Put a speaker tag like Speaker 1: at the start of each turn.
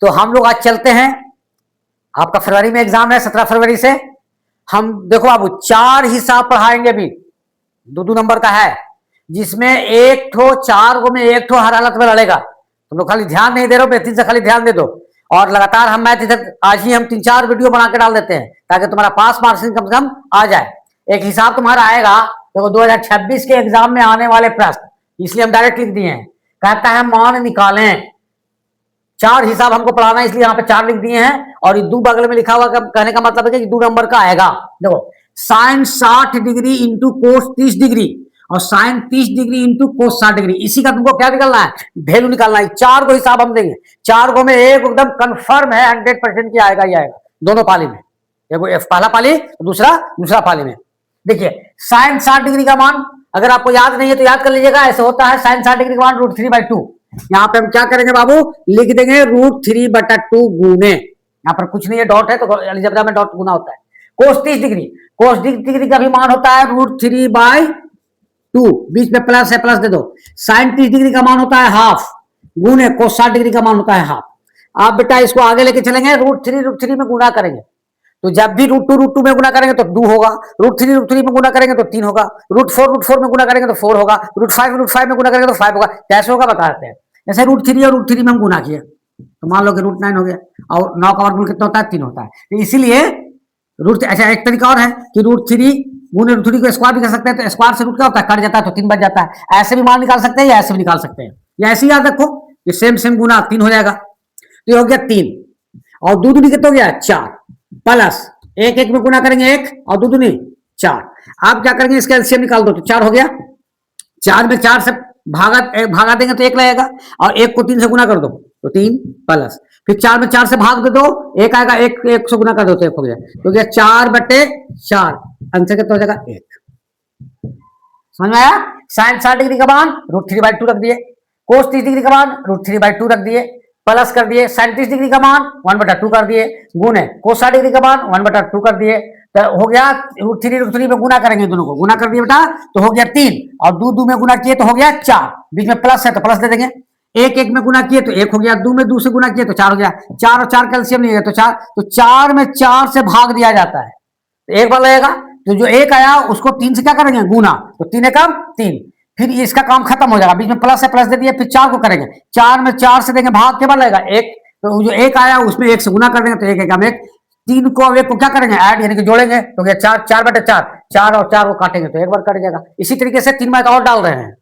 Speaker 1: तो हम लोग आज चलते हैं, आपका फरवरी में एग्जाम है 17 फरवरी से। हम देखो बाबू 4 हिसाब पढ़ाएंगे अभी, 2-2 नंबर का है, जिसमें एक ठो 4 गो में एक ठो हर हालत में लड़ेगा। तुम लोग खाली ध्यान नहीं दे रहे हो, बेहतरीन से खाली ध्यान दे दो। और लगातार हम मैथ इधर आज ही हम 3-4 वीडियो बना के डाल देते हैं ताकि तुम्हारा पास मार्क्सिंग कम से कम आ जाए। एक हिसाब तुम्हारा आएगा देखो 2026 के एग्जाम में आने वाले प्रश्न, इसलिए हम डायरेक्ट लिख दिए हैं। कहता है मान निकालें, 4 हिसाब हमको पढ़ाना है इसलिए यहाँ पे 4 लिख दिए हैं। और ये 2 बगल में लिखा हुआ कहने का मतलब है कि 2 नंबर का आएगा। देखो sine 60 degree into cos 30 degree और sine 30 degree into cos 60 degree, इसी का तुमको क्या निकालना है, वैल्यू निकालना है। 4 को हिसाब हम देंगे, 4 को में एक एकदम कंफर्म है 100% की आएगा ही आएगा दोनों पाली में। एक पहला पाली तो दूसरा पाली में। देखिए साइन 60 डिग्री का मान अगर आपको याद नहीं है तो याद कर लीजिएगा। ऐसे होता है साइन 60 डिग्री का मान √3/2। यहाँ पे हम क्या करेंगे बाबू, लिख देंगे √3/2 गुने, यहाँ पर कुछ नहीं है, डॉट है तो अलजेब्रा में डॉट गुना होता है। कोस 30 डिग्री, कोस 30 डिग्री का भी मान होता है √3/2, बीच में प्लस है प्लस दे दो। साइन 30 डिग्री का मान होता है हाफ गुने कोस 60 डिग्री का मान होता है हाफ। आप बेटा इसको आगे लेके चलेंगे, √3 में गुना करेंगे तो जब भी √2 में गुना करेंगे तो 2 होगा, √3 में गुना करेंगे तो 3 होगा, √4 में गुना करेंगे तो 4 होगा, √5 में गुना करेंगे तो 5 होगा। कैसे होगा बताते हैं। जैसे √3 और √3 में हम गुना किए तो मान लो कि √9 हो गया और 9 का वर्गमूल कितना होता है, 3 होता है। तो इसीलिए अच्छा एक तरीका और है कि √3 गुने √3 को स्क्वायर भी कर सकते हैं, तो स्क्वायर से रूट क्या होता है, कट जाता है तो 3 बच जाता है। ऐसे भी मान निकाल सकते हैं या ऐसे भी निकाल सकते हैं, या ऐसे याद रखो कि सेम गुना 3 हो जाएगा। तो ये हो गया 3 और 2 दूनी कितना हो गया 4 प्लस 1 में गुना करेंगे 1 और 2 दूनी 4। आप क्या करेंगे इसका एलसीएम निकाल दो तो 4 हो गया। 4 में 4 से भागा देंगे तो 1 लगेगा और 1 को 3 से गुना कर दो तो 3 प्लस फिर 4 में 4 से भाग दे दो 1 आएगा, 1 से गुना कर दो तो 1 हो गया। तो गया 4/4, आंसर कितना हो जाएगा 1। समझ में आया। साइन 60 डिग्री का मान √3/2 रख दिए, कोस 30 डिग्री का मान √3/2 रख दिए, प्लस कर दिए, साइन 30 डिग्री का मान 1/2 कर दिए, गुने कोस 60 डिग्री का मान 1/2 कर दिए। तो हो गया √3 में गुना करेंगे, दोनों को गुना कर दिए बेटा तो हो गया 3 और 2 में गुना किए तो हो गया 4, बीच में प्लस है तो प्लस दे देंगे। 1 में गुना किए तो 1 हो गया, 2 में 2 से गुना किए तो 4 हो गया। 4 और 4 कैल्शियम नहीं है तो 4, तो 4 में 4 से भाग दिया जाता है तो 1 बार लगेगा। तो जो 1 आया उसको 3 से क्या करेंगे गुना, तो 3 एकम 3, फिर इसका काम खत्म हो जाएगा, बीच में प्लस है प्लस दे दिए। फिर 4 को करेंगे, 4 में 4 से देंगे भाग के बाद लगेगा 1, तो जो 1 आया उसमें 1 से गुना कर देंगे तो 1 एकम 1। 3 को अब 1 को क्या करेंगे ऐड यानी कि जोड़ेंगे तो 4 4/4, 4 और 4 को काटेंगे तो 1 बार कट जाएगा। इसी तरीके से 3 मार्क और डाल रहे हैं।